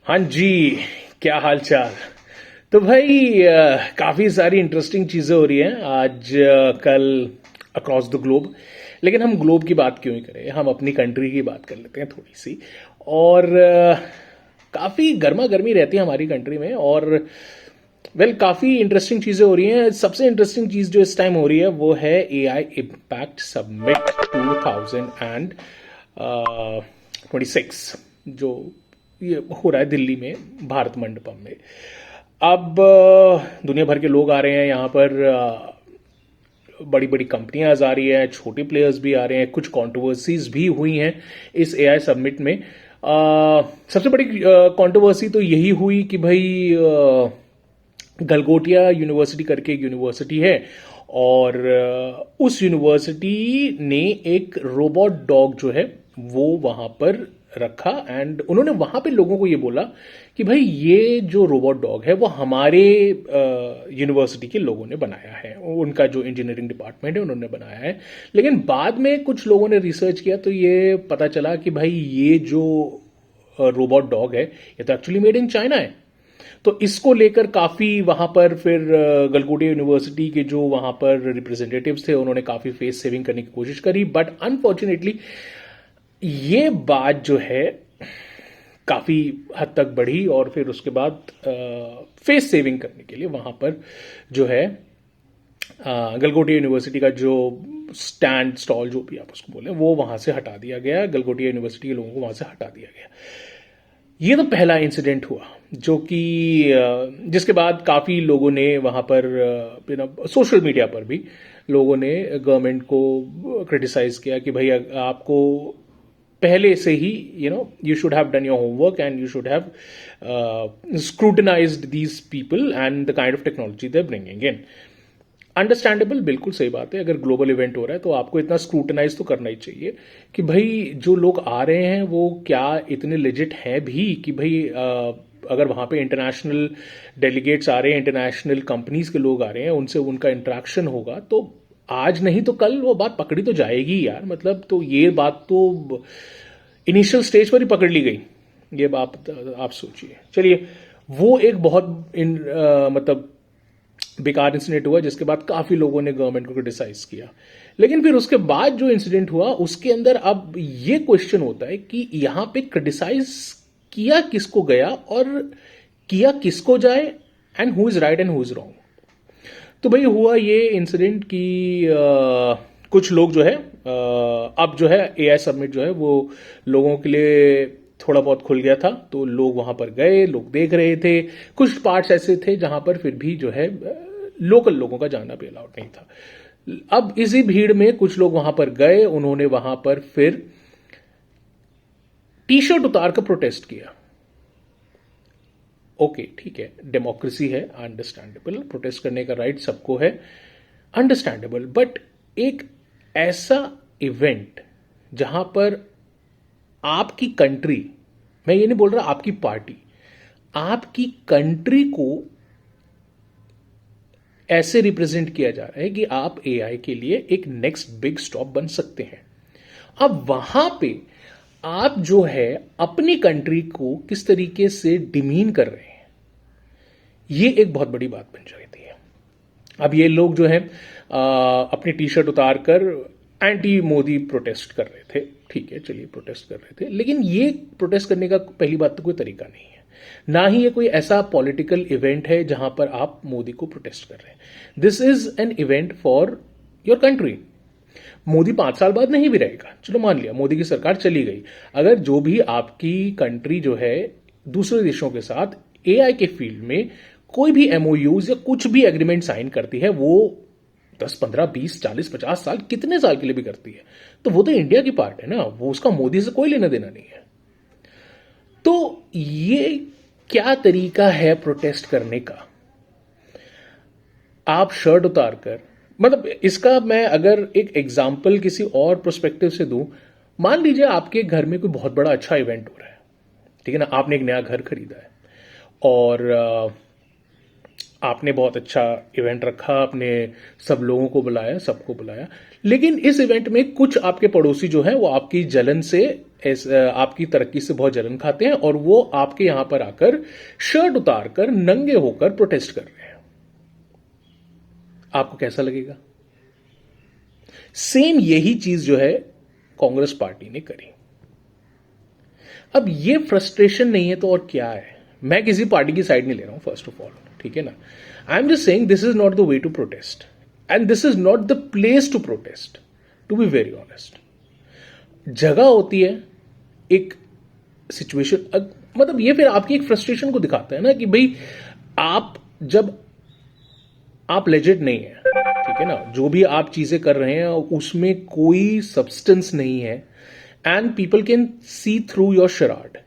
हाँ जी। क्या हाल चाल। तो भाई काफ़ी सारी इंटरेस्टिंग चीज़ें हो रही हैं आज कल अक्रॉस द ग्लोब। लेकिन हम ग्लोब की बात क्यों ही करें, हम अपनी कंट्री की बात कर लेते हैं थोड़ी सी। और काफ़ी गर्मा गर्मी रहती है हमारी कंट्री में। और काफ़ी इंटरेस्टिंग चीज़ें हो रही हैं। सबसे इंटरेस्टिंग चीज़ जो इस टाइम हो रही है वो है AI इम्पैक्ट समिट 2026 जो ये हो रहा है दिल्ली में, भारत मंडपम में। अब दुनिया भर के लोग आ रहे हैं यहाँ पर। बड़ी बड़ी कंपनियां आ रही हैं, छोटे प्लेयर्स भी आ रहे हैं, कुछ कंट्रोवर्सीज भी हुई हैं इस AI समिट में। सबसे बड़ी कंट्रोवर्सी तो यही हुई कि भाई गलगोटिया यूनिवर्सिटी करके एक यूनिवर्सिटी है, और उस यूनिवर्सिटी ने एक रोबोट डॉग जो है वो वहां पर रखा। एंड उन्होंने वहां पे लोगों को ये बोला कि भाई ये जो रोबोट डॉग है वो हमारे यूनिवर्सिटी के लोगों ने बनाया है, उनका जो इंजीनियरिंग डिपार्टमेंट है उन्होंने बनाया है। लेकिन बाद में कुछ लोगों ने रिसर्च किया तो ये पता चला कि भाई ये जो रोबोट डॉग है ये तो एक्चुअली मेड इन चाइना है। तो इसको लेकर काफी वहां पर फिर गलगोटिया यूनिवर्सिटी के जो वहां पर रिप्रेजेंटेटिव्स थे उन्होंने काफी फेस सेविंग करने की कोशिश करी, बट अनफॉर्चुनेटली ये बात जो है काफी हद तक बढ़ी। और फिर उसके बाद फेस सेविंग करने के लिए वहां पर जो है गलगोटिया यूनिवर्सिटी का जो स्टैंड स्टॉल जो भी आप उसको बोले वो वहां से हटा दिया गया। गलगोटिया यूनिवर्सिटी के लोगों को वहां से हटा दिया गया। ये तो पहला इंसिडेंट हुआ जो कि जिसके बाद काफ़ी लोगों ने वहाँ पर सोशल मीडिया पर भी लोगों ने गवर्नमेंट को क्रिटिसाइज किया कि भाई आपको पहले से ही you should have done your homework and you should have scrutinised these people and the kind of technology they are bringing in. Understandable, बिल्कुल सही बात है। अगर ग्लोबल इवेंट हो रहा है तो आपको इतना स्क्रूटनाइज तो करना ही चाहिए कि भाई जो लोग आ रहे हैं वो क्या इतने लेजिट हैं भी कि भाई अगर वहां पे इंटरनेशनल डेलीगेट्स आ रहे हैं, इंटरनेशनल कंपनीज के लोग आ रहे हैं, उनसे उनका इंटरेक्शन होगा तो आज नहीं तो कल वो बात पकड़ी तो जाएगी यार। मतलब तो ये बात तो इनिशियल स्टेज पर ही पकड़ ली गई। ये बात आप सोचिए। चलिए, वो एक बहुत मतलब बेकार इंसिडेंट हुआ जिसके बाद काफी लोगों ने गवर्नमेंट को क्रिटिसाइज किया। लेकिन फिर उसके बाद जो इंसिडेंट हुआ उसके अंदर अब ये क्वेश्चन होता है कि यहां पे क्रिटिसाइज किया किसको गया और किया किसको जाए, and who is right and who is wrong. तो भाई हुआ ये इंसिडेंट कि कुछ लोग जो है अब जो है AI सबमिट जो है वो लोगों के लिए थोड़ा बहुत खुल गया था, तो लोग वहां पर गए, लोग देख रहे थे। कुछ पार्ट्स ऐसे थे जहां पर फिर भी जो है लोकल लोगों का जाना भी अलाउड नहीं था। अब इसी भीड़ में कुछ लोग वहां पर गए, उन्होंने वहां पर फिर टी शर्ट उतार कर प्रोटेस्ट किया। ओके, ठीक है, डेमोक्रेसी है, अंडरस्टैंडेबल, प्रोटेस्ट करने का राइट सबको है, अंडरस्टैंडेबल। बट एक ऐसा इवेंट जहां पर आपकी कंट्री, मैं ये नहीं बोल रहा आपकी पार्टी, आपकी कंट्री को ऐसे रिप्रेजेंट किया जा रहा है कि आप AI के लिए एक नेक्स्ट बिग स्टॉप बन सकते हैं। अब वहां पे आप जो है अपनी कंट्री को किस तरीके से डिमीन कर रहे हैं, ये एक बहुत बड़ी बात बन जाती है। अब ये लोग जो है अपनी टी शर्ट उतार कर एंटी मोदी प्रोटेस्ट कर रहे थे। ठीक है, चलिए, प्रोटेस्ट कर रहे थे, लेकिन ये प्रोटेस्ट करने का पहली बात तो कोई तरीका नहीं है। ना ही ये कोई ऐसा पॉलिटिकल इवेंट है जहां पर आप मोदी को प्रोटेस्ट कर रहे हैं। This is an event for your country. Modi 5 साल बाद नहीं भी रहेगा, चलो मान लिया मोदी की सरकार चली गई, अगर जो भी आपकी कंट्री जो है दूसरे देशों के साथ AI के फील्ड में कोई भी MOUs या कुछ भी एग्रीमेंट साइन करती है, वो 10, 15, 20, 40, 50 साल, कितने साल के लिए भी करती है, तो वो तो इंडिया की पार्ट है ना, वो उसका मोदी से कोई लेना देना नहीं है। तो ये क्या तरीका है प्रोटेस्ट करने का? आप शर्ट उतारकर, मतलब इसका मैं अगर एक एग्जाम्पल किसी और प्रोस्पेक्टिव से दूं, मान लीजिए आपके घर में कोई बहुत बड़ा अच्छा इवेंट हो रहा है, ठीक है ना, आपने एक नया घर खरीदा है और आपने बहुत अच्छा इवेंट रखा, आपने सब लोगों को बुलाया, सबको बुलाया, लेकिन इस इवेंट में कुछ आपके पड़ोसी जो हैं वो आपकी जलन से आपकी तरक्की से बहुत जलन खाते हैं और वो आपके यहां पर आकर शर्ट उतारकर नंगे होकर प्रोटेस्ट कर रहे हैं। आपको कैसा लगेगा? सेम यही चीज जो है कांग्रेस पार्टी ने करी। अब ये फ्रस्ट्रेशन नहीं है तो और क्या है? मैं किसी पार्टी की साइड नहीं ले रहा हूं, फर्स्ट ऑफ ऑल, ठीक है ना। I am just saying this is not the way to protest and this is not the place to protest, to be very honest. जगह होती है एक सिचुएशन, मतलब ये फिर आपकी एक फ्रस्ट्रेशन को दिखाता है ना कि भाई आप जब आप लेजिट नहीं है, ठीक है ना, जो भी आप चीजें कर रहे हैं उसमें कोई सब्सटेंस नहीं है and people can see through your charade,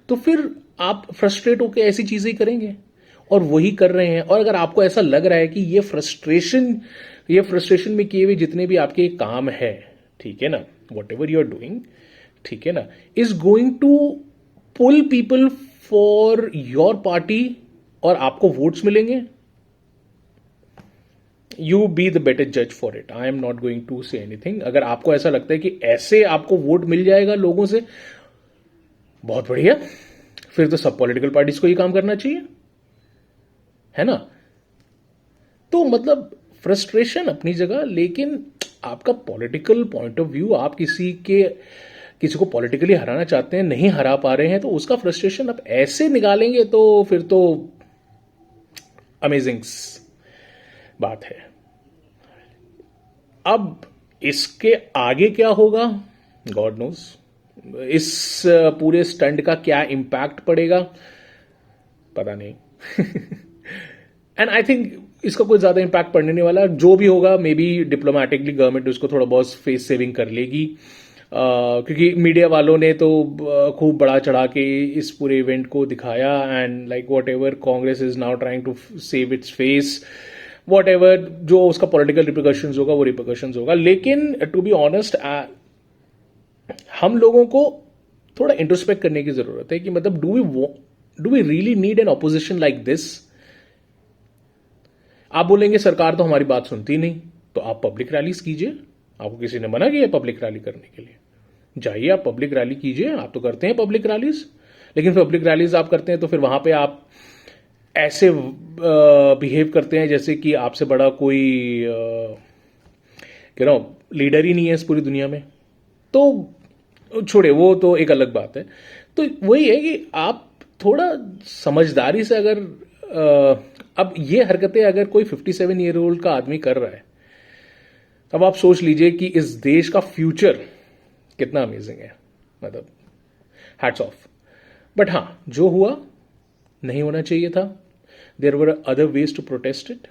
तो फिर आप फ्रस्ट्रेट होकर ऐसी चीजें करेंगे और वही कर रहे हैं। और अगर आपको ऐसा लग रहा है कि ये फ्रस्ट्रेशन में किए हुए जितने भी आपके काम है, ठीक है ना, whatever you are doing, ठीक है ना, is going to pull people for your party और आपको वोट्स मिलेंगे, यू बी द बेटर जज for it. I am not going to say anything. अगर आपको ऐसा लगता है कि ऐसे आपको वोट मिल जाएगा लोगों से, बहुत बढ़िया, फिर तो सब पॉलिटिकल पार्टीज को ये काम करना चाहिए, है ना। तो मतलब फ्रस्ट्रेशन अपनी जगह, लेकिन आपका पॉलिटिकल पॉइंट ऑफ व्यू, आप किसी को पॉलिटिकली हराना चाहते हैं, नहीं हरा पा रहे हैं, तो उसका फ्रस्ट्रेशन आप ऐसे निकालेंगे तो फिर तो अमेजिंग बात है। अब इसके आगे क्या होगा, गॉड नोज। इस पूरे स्टंट का क्या इंपैक्ट पड़ेगा, पता नहीं। एंड आई थिंक इसका कोई ज्यादा इंपैक्ट पड़ने नहीं वाला। जो भी होगा मे बी डिप्लोमेटिकली गवर्नमेंट उसको थोड़ा बहुत फेस सेविंग कर लेगी, क्योंकि मीडिया वालों ने तो खूब बड़ा चढ़ा के इस पूरे इवेंट को दिखाया and like whatever Congress is now trying to save its face, whatever जो उसका पॉलिटिकल रिप्रिकॉशंस होगा वो रिप्रिकॉशंस होगा। लेकिन टू बी ऑनेस्ट, हम लोगों को थोड़ा इंट्रोस्पेक्ट करने की जरूरत है कि मतलब do we really need an opposition like this. आप बोलेंगे सरकार तो हमारी बात सुनती नहीं, तो आप पब्लिक रैलीज कीजिए। आपको किसी ने मना किया पब्लिक रैली करने के लिए? जाइए आप पब्लिक रैली कीजिए, आप तो करते हैं पब्लिक रैलीज। लेकिन पब्लिक रैलीज आप करते हैं तो फिर वहां पे आप ऐसे बिहेव करते हैं जैसे कि आपसे बड़ा कोई लीडर ही नहीं है इस पूरी दुनिया में। तो छोड़े, वो तो एक अलग बात है। तो वही है कि आप थोड़ा समझदारी से अगर अब ये हरकतें अगर कोई 57 ईयर ओल्ड का आदमी कर रहा है, अब आप सोच लीजिए कि इस देश का फ्यूचर कितना अमेजिंग है। मतलब हैट्स ऑफ। बट हाँ, जो हुआ नहीं होना चाहिए था। There were other ways to protest it.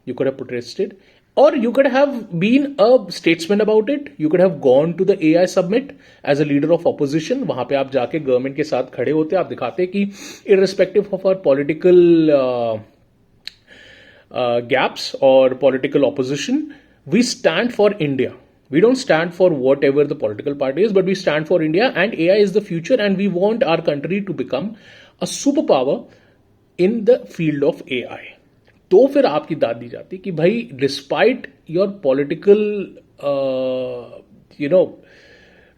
You could have protested और you could have been a statesman about it. You could have gone to the AI summit as a leader of opposition. वहां पे आप जाके government के साथ खड़े होते, आप दिखाते कि irrespective of our political gaps or political opposition, we stand for India. We don't stand for whatever the political party is, but we stand for India, and AI is the future, and we want our country to become a superpower in the field of AI. तो फिर आपकी दाद दी जाती कि भाई despite your political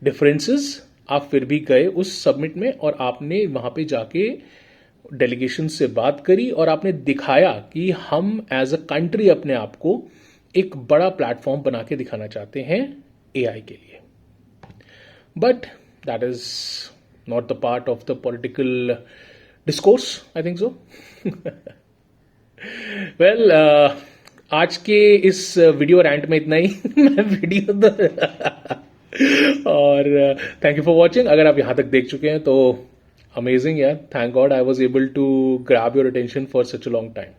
differences, आप फिर भी गए उस सबमिट में और आपने वहां पे जाके डेलीगेशन से बात करी और आपने दिखाया कि हम एज अ कंट्री अपने आप को एक बड़ा प्लेटफॉर्म बना के दिखाना चाहते हैं एआई के लिए। But that is not the part of the political discourse, I think so. Well, आज के इस वीडियो रैंट में इतना ही। मैं वीडियो और थैंक यू फॉर वॉचिंग। अगर आप यहां तक देख चुके हैं तो अमेजिंग यार, thank God I was able to grab your attention for such a long time.